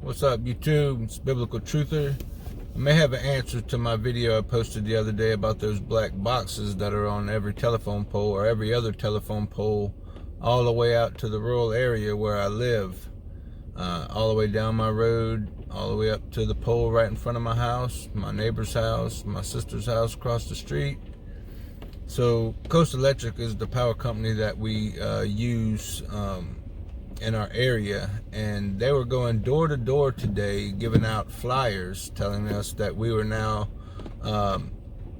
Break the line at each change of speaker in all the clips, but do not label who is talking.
What's up, YouTube? It's Biblical Truther. I may have an answer to my video I posted the other day about those black boxes that are on every telephone pole or every other telephone pole all the way out to the rural area where I live. All the way down my road, all the way up to the pole right in front of my house, my neighbor's house, my sister's house across the street. So Coast Electric is the power company that we use in our area, and they were going door to door today giving out flyers telling us that we were now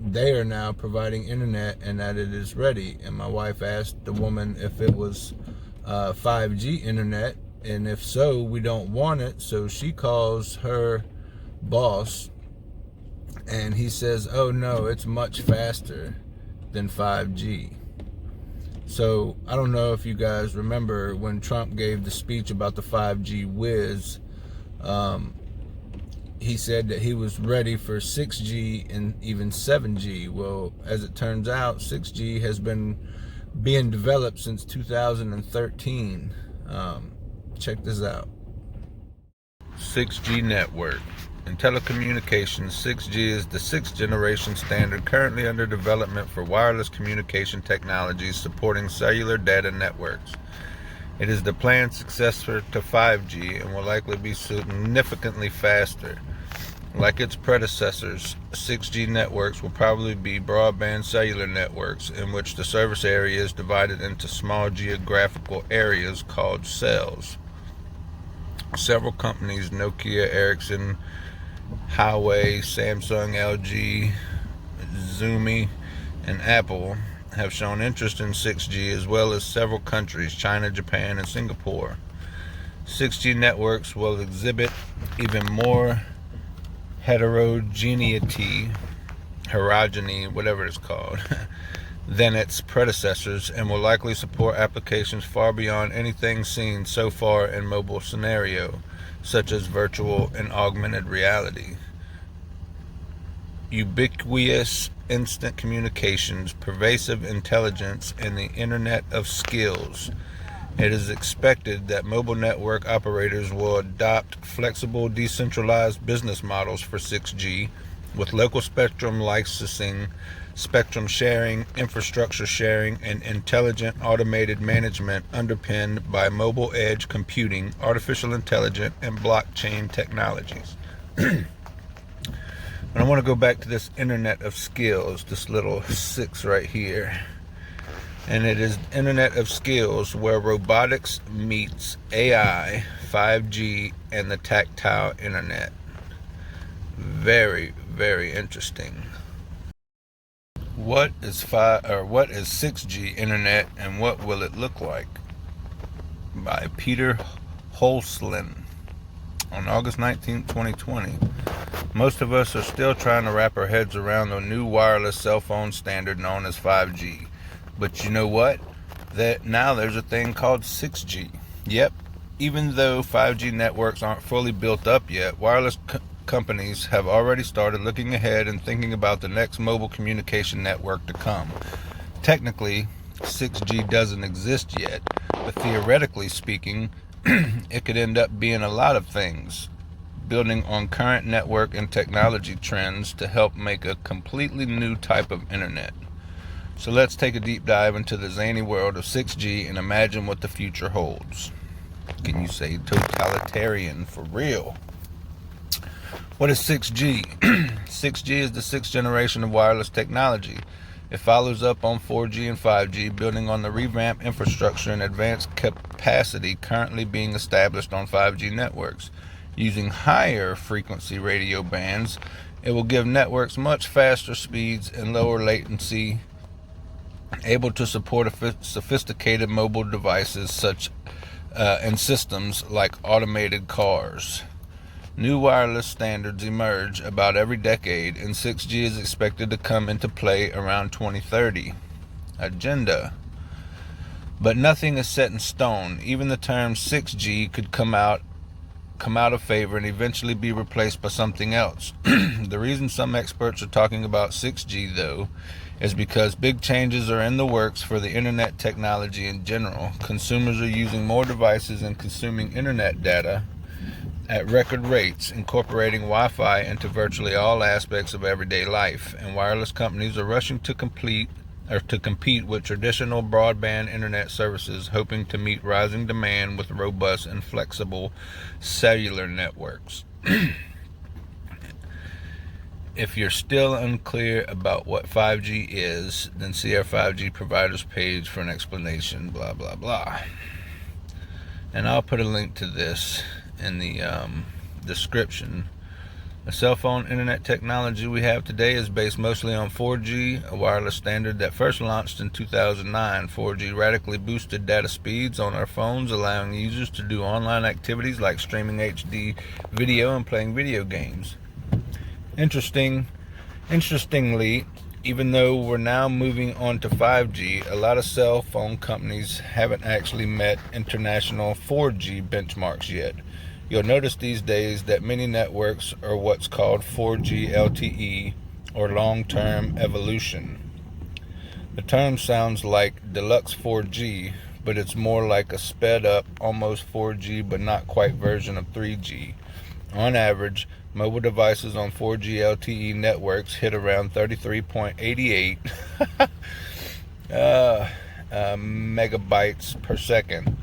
they are now providing internet and that it is ready. And my wife asked the woman if it was 5G internet, and if so, we don't want it. So she calls her boss and he says, oh no, it's much faster than 5G. So I don't know if you guys remember when Trump gave the speech about the 5G whiz. He said that he was ready for 6G and even 7G. Well, as it turns out, 6G has been being developed since 2013. Check this out. 6G network. In telecommunications, 6G is the sixth generation standard currently under development for wireless communication technologies supporting cellular data networks. It is the planned successor to 5G and will likely be significantly faster. Like its predecessors, 6G networks will probably be broadband cellular networks in which the service area is divided into small geographical areas called cells. Several companies, Nokia, Ericsson, Huawei, Samsung, LG, Xiaomi, and Apple have shown interest in 6G, as well as several countries, China, Japan, and Singapore. 6G networks will exhibit even more heterogeneity, whatever it's called, than its predecessors, and will likely support applications far beyond anything seen so far in mobile scenario, such as virtual and augmented reality. Ubiquitous instant communications, pervasive intelligence, and the Internet of Skills. It is expected that mobile network operators will adopt flexible, decentralized business models for 6G, with local spectrum licensing, spectrum sharing, infrastructure sharing, and intelligent automated management underpinned by mobile edge computing, artificial intelligence, and blockchain technologies. And I want to go back to this Internet of Skills, this little 6 right here. And it is Internet of Skills where robotics meets AI, 5G, and the tactile internet. Very, very interesting. What is 6G internet and what will it look like? By Peter Holslin on August 19, 2020. Most of us are still trying to wrap our heads around the new wireless cell phone standard known as 5G. But you know what? Now there's a thing called 6G. Yep, even though 5G networks aren't fully built up yet, wireless companies have already started looking ahead and thinking about the next mobile communication network to come. Technically, 6G doesn't exist yet, but theoretically speaking, it could end up being a lot of things, building on current network and technology trends to help make a completely new type of internet. So let's take a deep dive into the zany world of 6G and imagine what the future holds. Can you say totalitarian for real? What is 6G? 6G is the sixth generation of wireless technology. It follows up on 4G and 5G, building on the revamped infrastructure and advanced capacity currently being established on 5G networks. Using higher frequency radio bands, it will give networks much faster speeds and lower latency, able to support sophisticated mobile devices and systems like automated cars. New wireless standards emerge about every decade, and 6G is expected to come into play around 2030. Agenda. But nothing is set in stone. Even the term 6G could come out of favor and eventually be replaced by something else. The reason some experts are talking about 6G, though, is because big changes are in the works for the internet technology in general. Consumers are using more devices and consuming internet data at record rates, incorporating Wi-Fi into virtually all aspects of everyday life, and wireless companies are rushing to compete with traditional broadband internet services, hoping to meet rising demand with robust and flexible cellular networks. If you're still unclear about what 5G is, then see our 5G providers page for an explanation, blah, blah, blah. And I'll put a link to this in the description. The cell phone internet technology we have today is based mostly on 4G, a wireless standard that first launched in 2009. 4G radically boosted data speeds on our phones, allowing users to do online activities like streaming HD video and playing video games. Interestingly, even though we're now moving on to 5G, a lot of cell phone companies haven't actually met international 4G benchmarks yet. You'll notice these days that many networks are what's called 4G LTE, or long-term evolution. The term sounds like deluxe 4G, but it's more like a sped up, almost 4G but not quite version of 3G. On average, mobile devices on 4G LTE networks hit around 33.88 megabytes per second.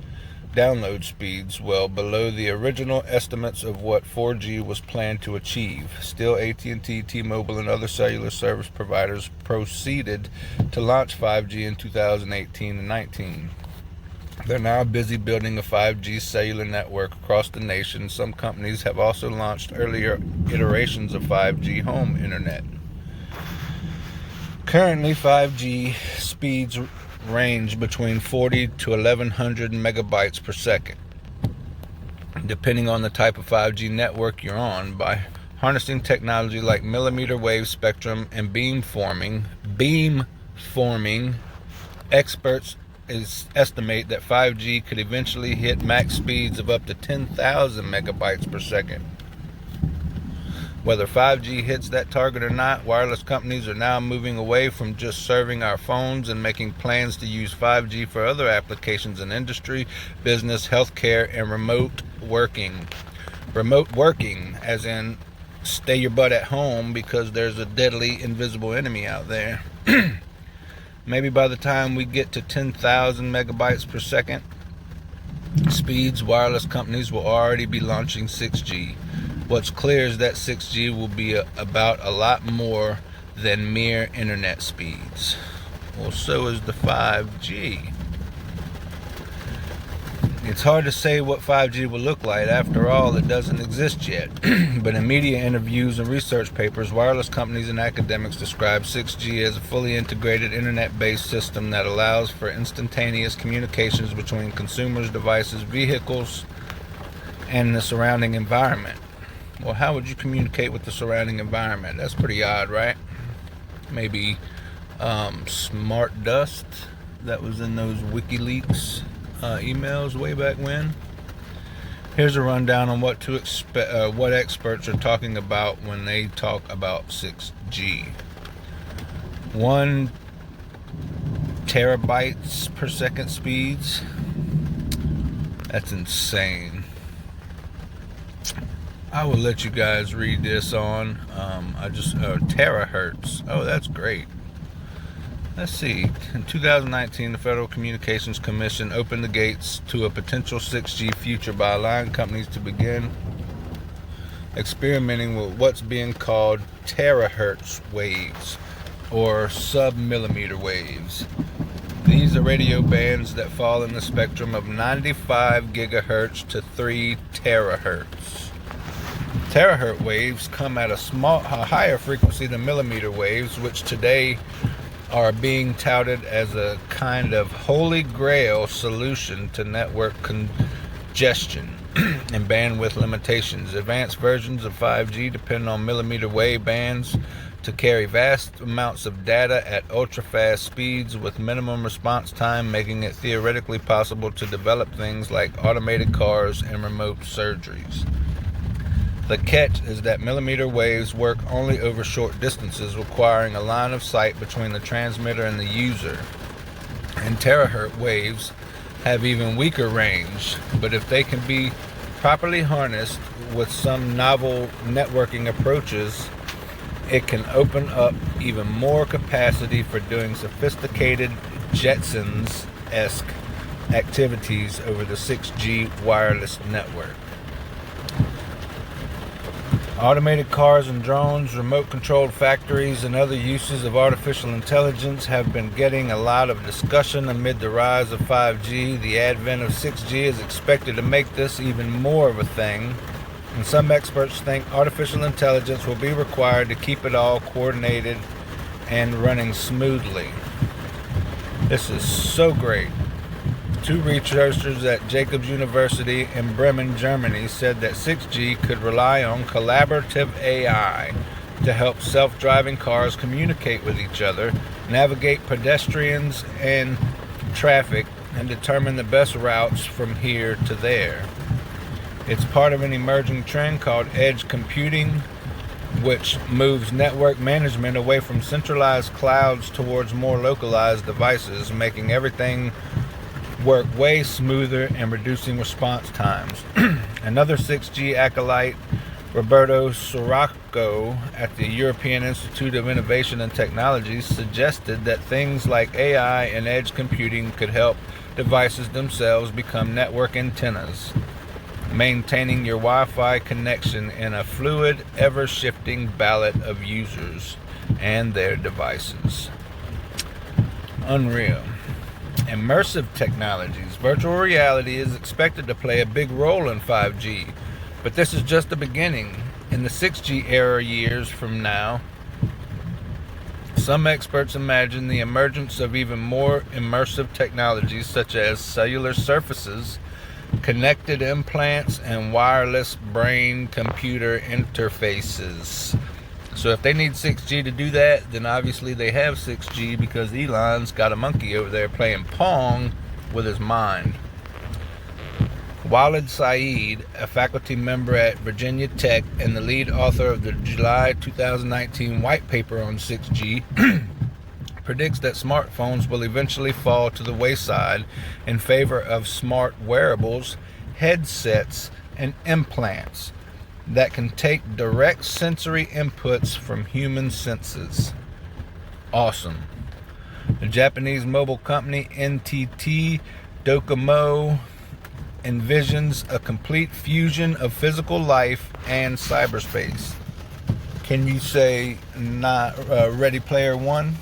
Download speeds well below the original estimates of what 4G was planned to achieve. Still, AT&T, T-Mobile, and other cellular service providers proceeded to launch 5G in 2018 and 19. They're now busy building a 5G cellular network across the nation. Some companies have also launched earlier iterations of 5G home internet. Currently, 5G speeds range between 40 to 1100 megabytes per second, depending on the type of 5G network you're on. By harnessing technology like millimeter wave spectrum and beamforming, experts estimate that 5G could eventually hit max speeds of up to 10,000 megabytes per second. Whether 5G hits that target or not, wireless companies are now moving away from just serving our phones and making plans to use 5G for other applications in industry, business, healthcare, and remote working. Remote working, as in stay your butt at home because there's a deadly invisible enemy out there. Maybe by the time we get to 10,000 megabytes per second speeds, wireless companies will already be launching 6G. What's clear is that 6G will be about a lot more than mere internet speeds. Well, so is the 5G. It's hard to say what 5G will look like. After all, it doesn't exist yet. But in media interviews and research papers, wireless companies and academics describe 6G as a fully integrated internet-based system that allows for instantaneous communications between consumers, devices, vehicles, and the surrounding environment. Well, how would you communicate with the surrounding environment? That's pretty odd, right? Maybe smart dust that was in those WikiLeaks emails way back when. Here's a rundown on what to expect, what experts are talking about when they talk about 6G. 1 terabytes per second speeds. That's insane. I will let you guys read this on. Terahertz. Oh, that's great. Let's see. In 2019, the Federal Communications Commission opened the gates to a potential 6G future by allowing companies to begin experimenting with what's being called terahertz waves, or sub-millimeter waves. These are radio bands that fall in the spectrum of 95 gigahertz to 3 terahertz. Terahertz waves come at a higher frequency than millimeter waves, which today are being touted as a kind of holy grail solution to network congestion and bandwidth limitations. Advanced versions of 5G depend on millimeter wave bands to carry vast amounts of data at ultra-fast speeds with minimum response time, making it theoretically possible to develop things like automated cars and remote surgeries. The catch is that millimeter waves work only over short distances, requiring a line of sight between the transmitter and the user. And terahertz waves have even weaker range, but if they can be properly harnessed, with some novel networking approaches, it can open up even more capacity for doing sophisticated Jetsons-esque activities over the 6G wireless network. Automated cars and drones, remote-controlled factories, and other uses of artificial intelligence have been getting a lot of discussion amid the rise of 5G. The advent of 6G is expected to make this even more of a thing, and some experts think artificial intelligence will be required to keep it all coordinated and running smoothly. This is so great. Two researchers at Jacobs University in Bremen, Germany, said that 6G could rely on collaborative AI to help self-driving cars communicate with each other, navigate pedestrians and traffic, and determine the best routes from here to there. It's part of an emerging trend called edge computing, which moves network management away from centralized clouds towards more localized devices, making everything work way smoother and reducing response times. Another 6G acolyte, Roberto Sirocco at the European Institute of Innovation and Technology, suggested that things like AI and edge computing could help devices themselves become network antennas, maintaining your Wi-Fi connection in a fluid, ever-shifting ballot of users and their devices. Unreal. Immersive technologies. Virtual reality is expected to play a big role in 5G, but this is just the beginning. In the 6G era years from now, some experts imagine the emergence of even more immersive technologies such as cellular surfaces, connected implants, and wireless brain-computer interfaces. So if they need 6G to do that, then obviously they have 6G, because Elon's got a monkey over there playing Pong with his mind. Walid Saeed, a faculty member at Virginia Tech and the lead author of the July 2019 white paper on 6G, predicts that smartphones will eventually fall to the wayside in favor of smart wearables, headsets, and implants that can take direct sensory inputs from human senses. Awesome. The Japanese mobile company NTT Docomo envisions a complete fusion of physical life and cyberspace. Can you say not Ready Player One?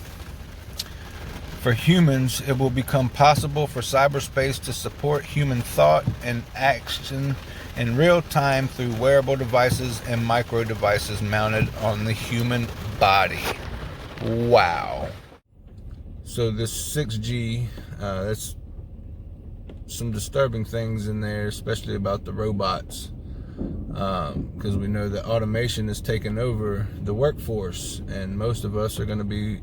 For humans, it will become possible for cyberspace to support human thought and action in real time through wearable devices and micro devices mounted on the human body. Wow. So this 6G, that's some disturbing things in there, especially about the robots, because we know that automation is taking over the workforce, and most of us are going to be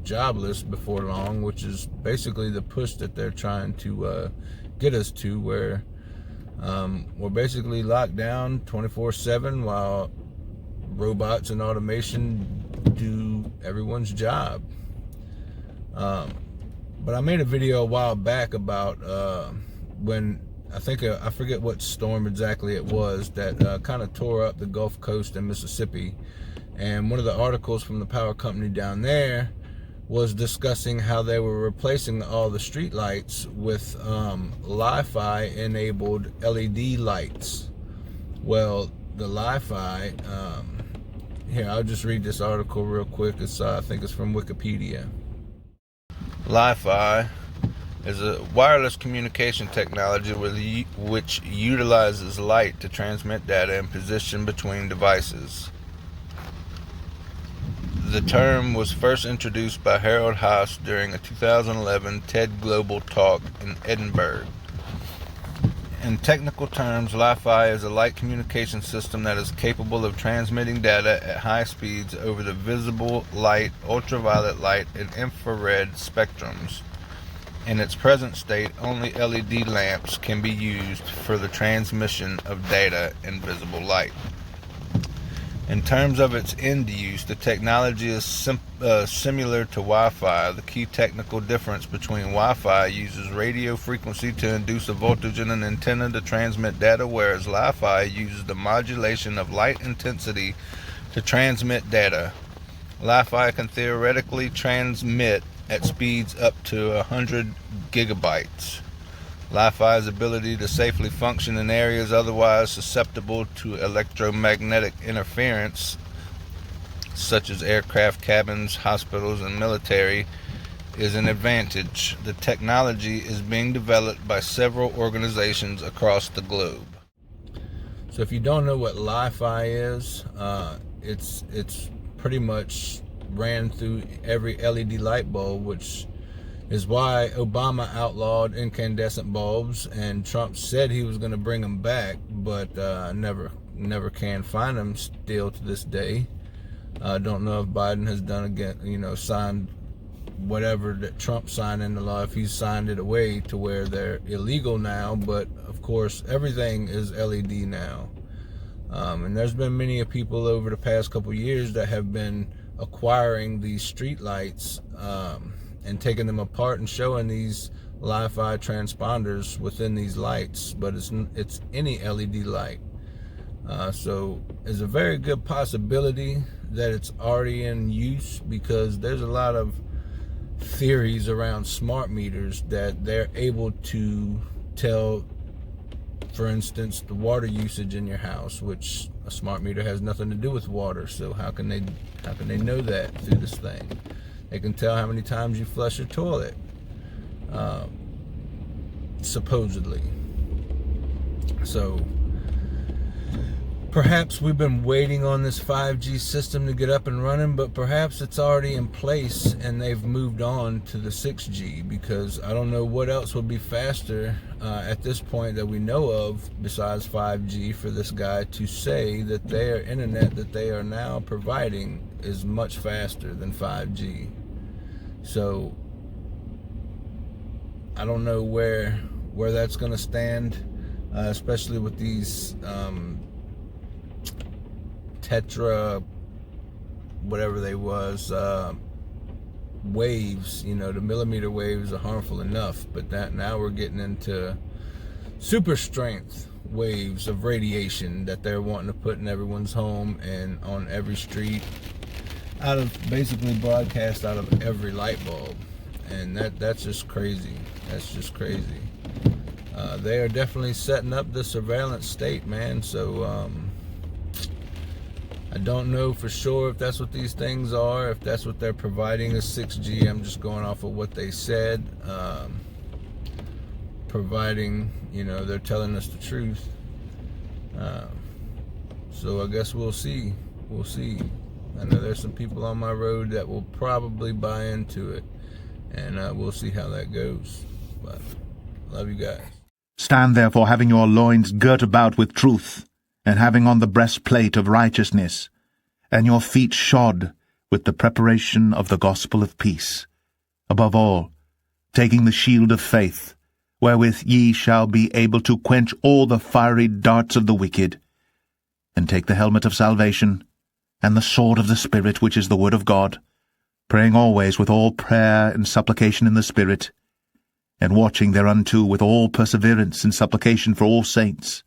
jobless before long, which is basically the push that they're trying to get us to, where we're basically locked down 24/7 while robots and automation do everyone's job. But I made a video a while back about when I forget what storm exactly it was that kind of tore up the Gulf Coast in Mississippi, and one of the articles from the power company down there was discussing how they were replacing all the street lights with Li-Fi enabled LED lights. Well, the Li-Fi, here, I'll just read this article real quick. It's I think it's from Wikipedia. Li-Fi is a wireless communication technology which utilizes light to transmit data and position between devices. The term was first introduced by Harold Haas during a 2011 TED Global talk in Edinburgh. In technical terms, Li-Fi is a light communication system that is capable of transmitting data at high speeds over the visible light, ultraviolet light, and infrared spectrums. In its present state, only LED lamps can be used for the transmission of data in visible light. In terms of its end use, the technology is similar to Wi-Fi. The key technical difference between Wi-Fi uses radio frequency to induce a voltage in an antenna to transmit data, whereas Li-Fi uses the modulation of light intensity to transmit data. Li-Fi can theoretically transmit at speeds up to 100 gigabytes. Li-Fi's ability to safely function in areas otherwise susceptible to electromagnetic interference, such as aircraft cabins, hospitals, and military, is an advantage. The technology is being developed by several organizations across the globe. So if you don't know what Li-Fi is, it's pretty much ran through every LED light bulb, which is why Obama outlawed incandescent bulbs, and Trump said he was going to bring them back, but never can find them still to this day. I don't know if Biden has done again, signed whatever that Trump signed into law, if he's signed it away to where they're illegal now, but of course everything is LED now. And there's been many people over the past couple years that have been acquiring these street lights, and taking them apart and showing these Li-Fi transponders within these lights, but it's any LED light. So it's a very good possibility that it's already in use, because there's a lot of theories around smart meters that they're able to tell, for instance, the water usage in your house, which a smart meter has nothing to do with water. So how can they know that through this thing? They can tell how many times you flush your toilet, supposedly. So perhaps we've been waiting on this 5G system to get up and running, but perhaps it's already in place and they've moved on to the 6G, because I don't know what else would be faster at this point that we know of besides 5G for this guy to say that their internet that they are now providing is much faster than 5G. So I don't know where that's going to stand, especially with these tetra, whatever they was, waves. The millimeter waves are harmful enough, but now we're getting into super strength waves of radiation that they're wanting to put in everyone's home and on every street, basically broadcast out of every light bulb. And that's just crazy. That's just crazy. They are definitely setting up the surveillance state, man. So I don't know for sure if that's what these things are, if that's what they're providing is 6G. I'm just going off of what they said. Providing, they're telling us the truth. So I guess we'll see. We'll see. I know there's some people on my road that will probably buy into it, and we'll see how that goes. But love you guys.
Stand therefore, having your loins girt about with truth, and having on the breastplate of righteousness, and your feet shod with the preparation of the gospel of peace. Above all, taking the shield of faith, wherewith ye shall be able to quench all the fiery darts of the wicked, and take the helmet of salvation, and the sword of the Spirit, which is the word of God, praying always with all prayer and supplication in the Spirit, and watching thereunto with all perseverance and supplication for all saints,